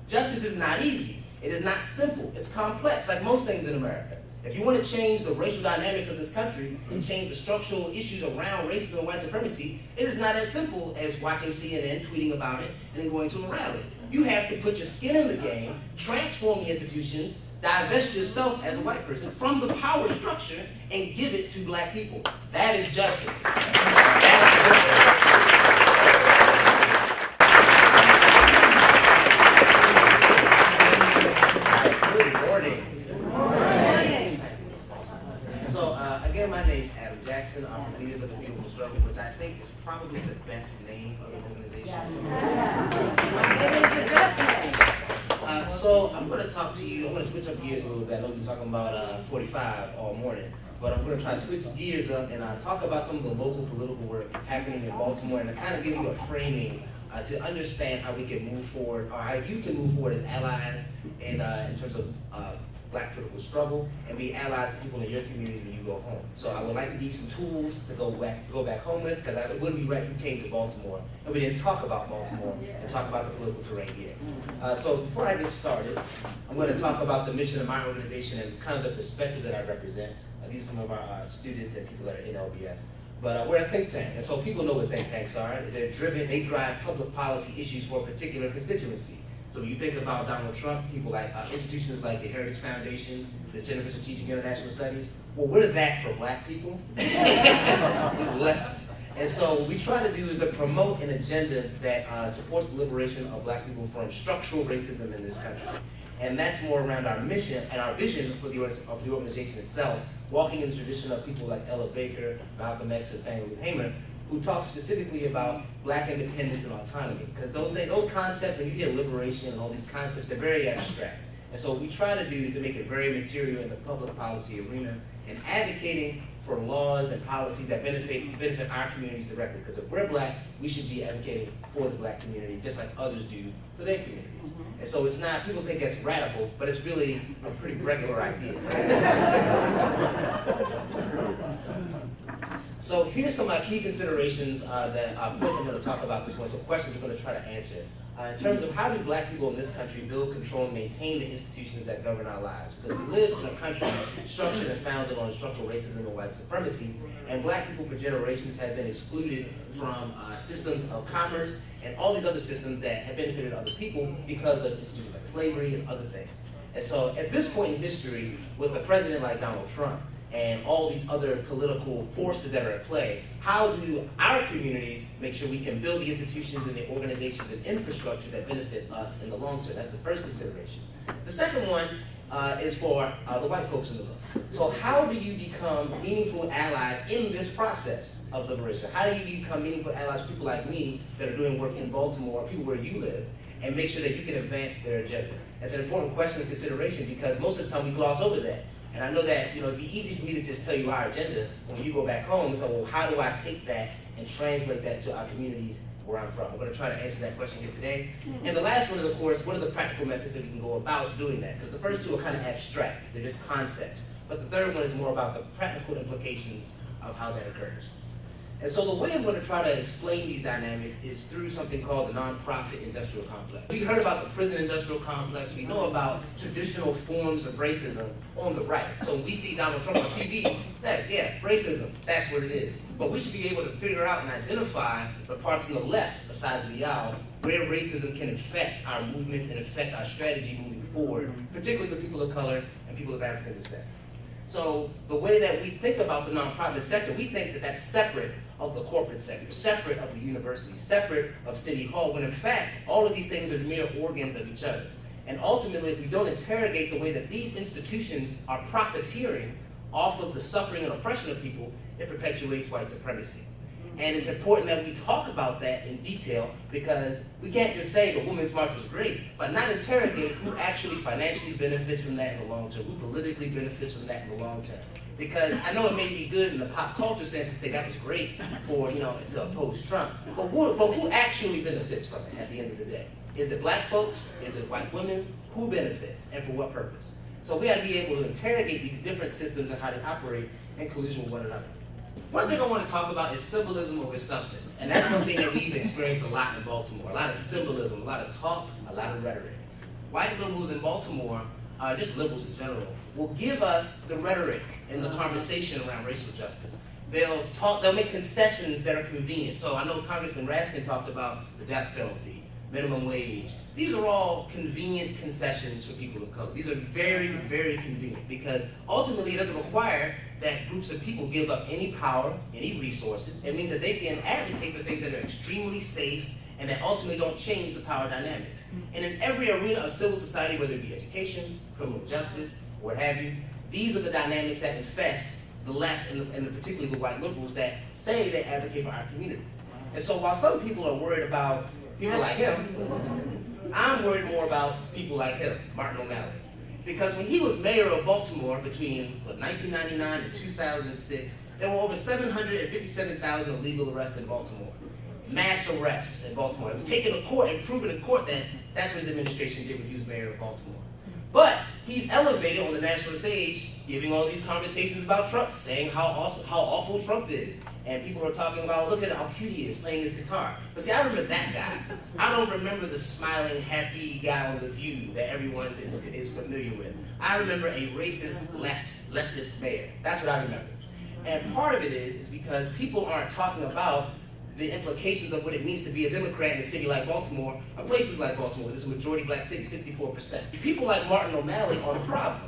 Justice is not easy. It is not simple. It's complex, like most things in America. If you want to change the racial dynamics of this country and change the structural issues around racism and white supremacy, it is not as simple as watching CNN, tweeting about it, and then going to a rally. You have to put your skin in the game, transform the institutions, divest yourself as a white person from the power structure, and give it to black people. That is justice. That's the difference. Good morning. So, again, my name is Adam Jackson. I'm from Leaders of the Beautiful Struggle, which I think is probably the best name of an organization. So I'm going to talk to you. I'm going to switch up gears a little bit. I know we've been talking about 45 all morning, but I'm going to try to switch gears up and talk about some of the local political work happening in Baltimore and to kind of give you a framing to understand how we can move forward, or how you can move forward as allies in terms of black political struggle, and be allies to people in your community when you go home. So I would like to give you some tools to go back home with, because it wouldn't be right if we came to Baltimore and we didn't talk about Baltimore and talk about the political terrain here. So before I get started, I'm going to talk about the mission of my organization and kind of the perspective that I represent. These are some of our students and people that are in LBS. But we're a think tank, and so people know what think tanks are. They're driven, they drive public policy issues for a particular constituency. So when you think about Donald Trump, people like institutions like the Heritage Foundation, the Center for Strategic International Studies, well, we're that for black people. Left. And so what we try to do is to promote an agenda that supports the liberation of black people from structural racism in this country. And that's more around our mission and our vision for the organization itself, walking in the tradition of people like Ella Baker, Malcolm X, and Fannie Lou Hamer, who talk specifically about black independence and autonomy. Because those concepts, when you hear liberation and all these concepts, they're very abstract. And so what we try to do is to make it very material in the public policy arena and advocating for laws and policies that benefit our communities directly. Because if we're black, we should be advocating for the black community just like others do for their communities. Mm-hmm. And so it's not, people think that's radical, but it's really a pretty regular idea. So here's some key considerations that points I'm going to talk about this morning, some questions we're going to try to answer. In terms of how do black people in this country build, control, and maintain the institutions that govern our lives? Because we live in a country structured and founded on structural racism and white supremacy, and black people for generations have been excluded from systems of commerce and all these other systems that have benefited other people because of institutions like slavery and other things. And so at this point in history, with a president like Donald Trump, and all these other political forces that are at play, how do our communities make sure we can build the institutions and the organizations and infrastructure that benefit us in the long term? That's the first consideration. The second one is for the white folks in the room. So how do you become meaningful allies in this process of liberation? How do you become meaningful allies for people like me that are doing work in Baltimore, people where you live, and make sure that you can advance their agenda? That's an important question of consideration because most of the time we gloss over that. And I know that it'd be easy for me to just tell you our agenda when you go back home. So, well, how do I take that and translate that to our communities where I'm from? I'm going to try to answer that question here today. And the last one is, of course, what are the practical methods that we can go about doing that? Because the first two are kind of abstract. They're just concepts. But the third one is more about the practical implications of how that occurs. And so the way I'm going to try to explain these dynamics is through something called the nonprofit industrial complex. We heard about the prison industrial complex. We know about traditional forms of racism on the right. So when we see Donald Trump on TV, yeah, racism, that's what it is. But we should be able to figure out and identify the parts on the left side of the aisle where racism can affect our movements and affect our strategy moving forward, particularly for people of color and people of African descent. So the way that we think about the nonprofit sector, we think that that's separate of the corporate sector, separate of the university, separate of City Hall, when in fact, all of these things are mere organs of each other. And ultimately, if we don't interrogate the way that these institutions are profiteering off of the suffering and oppression of people, it perpetuates white supremacy. And it's important that we talk about that in detail because we can't just say the Women's March was great, but not interrogate who actually financially benefits from that in the long term, who politically benefits from that in the long term. Because I know it may be good in the pop culture sense to say that was great for, to oppose Trump, but who actually benefits from it at the end of the day? Is it black folks? Is it white women? Who benefits and for what purpose? So we have to be able to interrogate these different systems and how they operate in collision with one another. One thing I want to talk about is symbolism over substance. And that's one thing that we've experienced a lot in Baltimore. A lot of symbolism, a lot of talk, a lot of rhetoric. white liberals in Baltimore, just liberals in general, will give us the rhetoric and the conversation around racial justice. They'll make concessions that are convenient. So I know Congressman Raskin talked about the death penalty, minimum wage. These are all convenient concessions for people of color. These are very, very convenient because ultimately it doesn't require that groups of people give up any power, any resources. It means that they can advocate for things that are extremely safe and that ultimately don't change the power dynamics. And in every arena of civil society, whether it be education, criminal justice, what have you, these are the dynamics that infest the left and particularly the white liberals that say they advocate for our communities. And so while some people are worried about people like him, I'm worried more about people like him, Martin O'Malley. Because when he was mayor of Baltimore between 1999 and 2006, there were over 757,000 illegal arrests in Baltimore. Mass arrests in Baltimore. It was taken to court and proven in court that that's what his administration did when he was mayor of Baltimore. But he's elevated on the national stage, giving all these conversations about Trump, saying how awful Trump is. And people are talking about, look at how cute he is playing his guitar. But see, I remember that guy. I don't remember the smiling, happy guy on The View that everyone is familiar with. I remember a racist leftist mayor. That's what I remember. And part of it is because people aren't talking about the implications of what it means to be a Democrat in a city like Baltimore, or places like Baltimore. This is a majority black city, 64%. People like Martin O'Malley are the problem.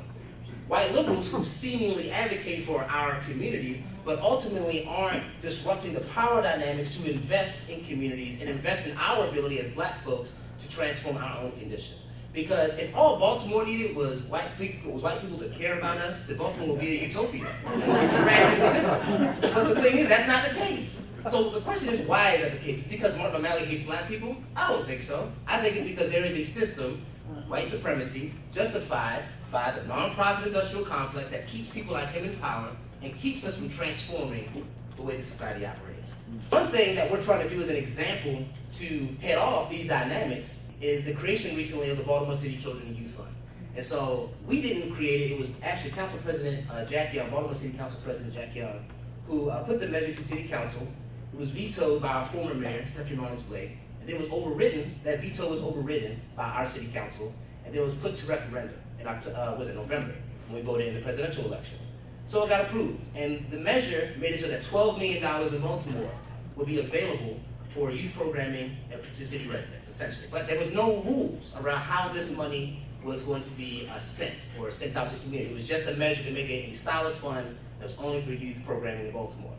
White liberals who seemingly advocate for our communities, but ultimately aren't disrupting the power dynamics to invest in communities and invest in our ability as black folks to transform our own condition. Because if all Baltimore needed was white people to care about us, then Baltimore would be a utopia. It's drastically different. But the thing is, that's not the case. So the question is, why is that the case? Is it because Martin O'Malley hates black people? I don't think so. I think it's because there is a system, white supremacy, justified by the nonprofit industrial complex that keeps people like him in power and keeps us from transforming the way the society operates. One thing that we're trying to do as an example to head off these dynamics is the creation recently of the Baltimore City Children and Youth Fund. And so we didn't create it. It was actually Council President Jack Young, Baltimore City Council President Jack Young, who put the measure to City Council. It was vetoed by our former mayor, Stephanie Rawlings-Blake, and then was overridden. That veto was overridden by our city council, and then was put to referendum in November, when we voted in the presidential election. So it got approved, and the measure made it so that $12 million in Baltimore would be available for youth programming and to city residents, essentially. But there was no rules around how this money was going to be spent or sent out to the community. It was just a measure to make it a solid fund that was only for youth programming in Baltimore.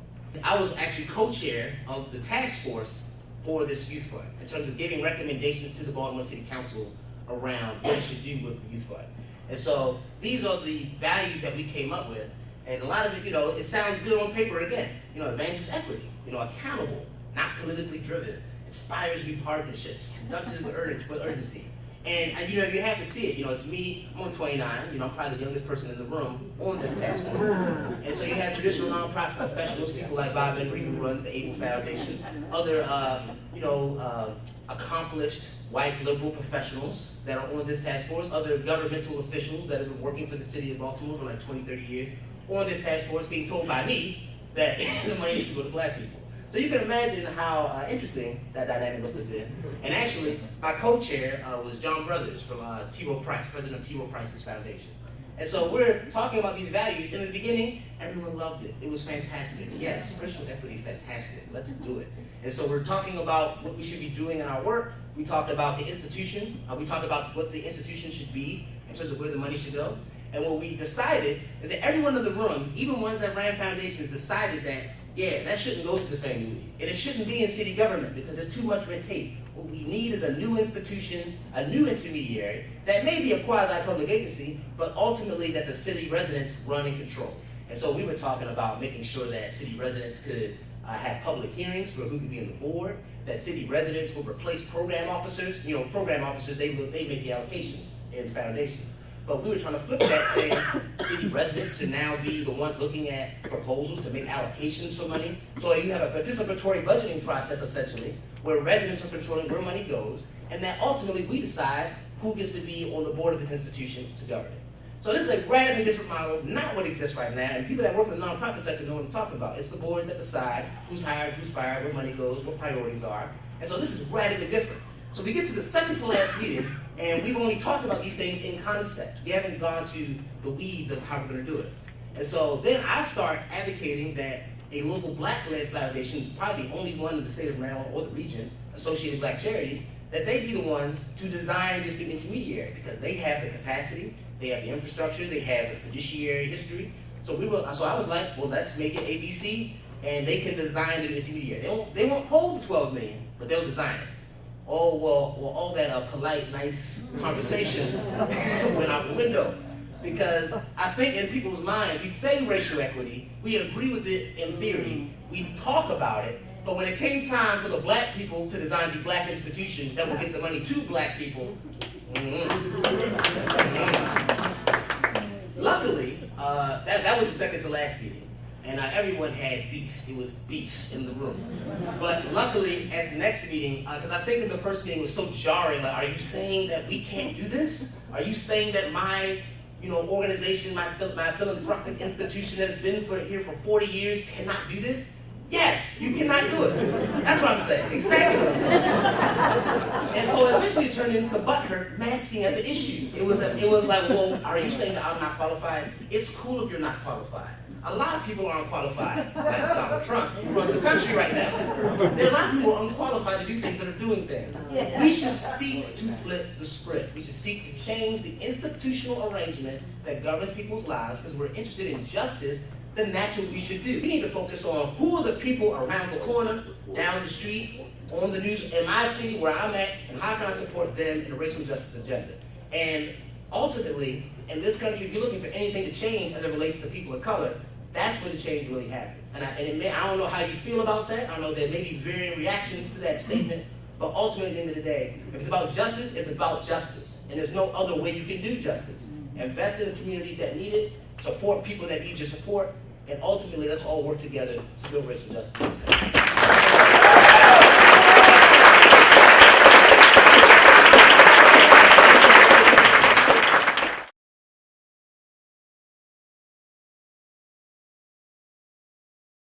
I was actually co-chair of the task force for this youth fund in terms of giving recommendations to the Baltimore City Council around what it should do with the youth fund. And so these are the values that we came up with. And a lot of it, it sounds good on paper again. Advances equity, accountable, not politically driven, inspires new partnerships, conducted with urgency. And you have to see it. It's me, I'm on 29, I'm probably the youngest person in the room on this task force. And so you have traditional nonprofit professionals, people like Bob Henry, who runs the Able Foundation, other, accomplished white liberal professionals that are on this task force, other governmental officials that have been working for the city of Baltimore for like 20, 30 years, on this task force being told by me that the money needs to go to black people. So you can imagine how interesting that dynamic must have been. And actually, my co-chair was John Brothers from T. Rowe Price, president of T. Rowe Price's foundation. And so we're talking about these values. In the beginning, everyone loved it. It was fantastic. Yes, racial equity, fantastic. Let's do it. And so we're talking about what we should be doing in our work. We talked about the institution. We talked about what the institution should be in terms of where the money should go. And what we decided is that everyone in the room, even ones that ran foundations, decided that that shouldn't go to the Family League. And it shouldn't be in city government because there's too much red tape. What we need is a new institution, a new intermediary that may be a quasi-public agency, but ultimately that the city residents run and control. And so we were talking about making sure that city residents could have public hearings for who could be on the board, that city residents would replace program officers. Program officers, they make the allocations in foundations. But we were trying to flip that, saying city residents should now be the ones looking at proposals to make allocations for money. So you have a participatory budgeting process, essentially, where residents are controlling where money goes, and that ultimately we decide who gets to be on the board of this institution to govern it. So this is a radically different model, not what exists right now, and people that work in the nonprofit sector know what I'm talking about. It's the boards that decide who's hired, who's fired, where money goes, what priorities are. And so this is radically different. So we get to the second to last meeting, And we've only talked about these things in concept. We haven't gone to the weeds of how we're going to do it. And so then I start advocating that a local black-led foundation, probably the only one in the state of Maryland or the region, Associated Black Charities, that they be the ones to design this new intermediary because they have the capacity, they have the infrastructure, they have the fiduciary history. So I was like, well, let's make it ABC, and they can design the intermediary. They won't hold the 12 million, but they'll design it. Oh, well, all that polite, nice conversation went out the window. Because I think in people's minds, we say racial equity, we agree with it in theory, we talk about it, but when it came time for the black people to design the black institution that will get the money to black people, luckily, that was the second to last meeting. And everyone had beef. It was beef in the room. But luckily, at the next meeting, because I think in the first meeting it was so jarring, like, are you saying that we can't do this? Are you saying that my organization, my philanthropic institution that has been here for 40 years cannot do this? Yes, you cannot do it. That's what I'm saying. Exactly what I'm saying. And so eventually it turned into butthurt masking as an issue. It was like, well, are you saying that I'm not qualified? It's cool if you're not qualified. A lot of people aren't qualified, like Donald Trump, who runs the country right now. There are a lot of people unqualified to do things that are doing things. We should seek to flip the script. We should seek to change the institutional arrangement that governs people's lives because we're interested in justice. Then that's what we should do. We need to focus on who are the people around the corner, down the street, on the news, in my city, where I'm at, and how can I support them in the racial justice agenda. And ultimately, in this country, if you're looking for anything to change as it relates to people of color, that's when the change really happens. And I don't know how you feel about that. I know there may be varying reactions to that statement, but ultimately, at the end of the day, if it's about justice, it's about justice. And there's no other way you can do justice. Invest in the communities that need it, support people that need your support, and ultimately, let's all work together to build racial justice.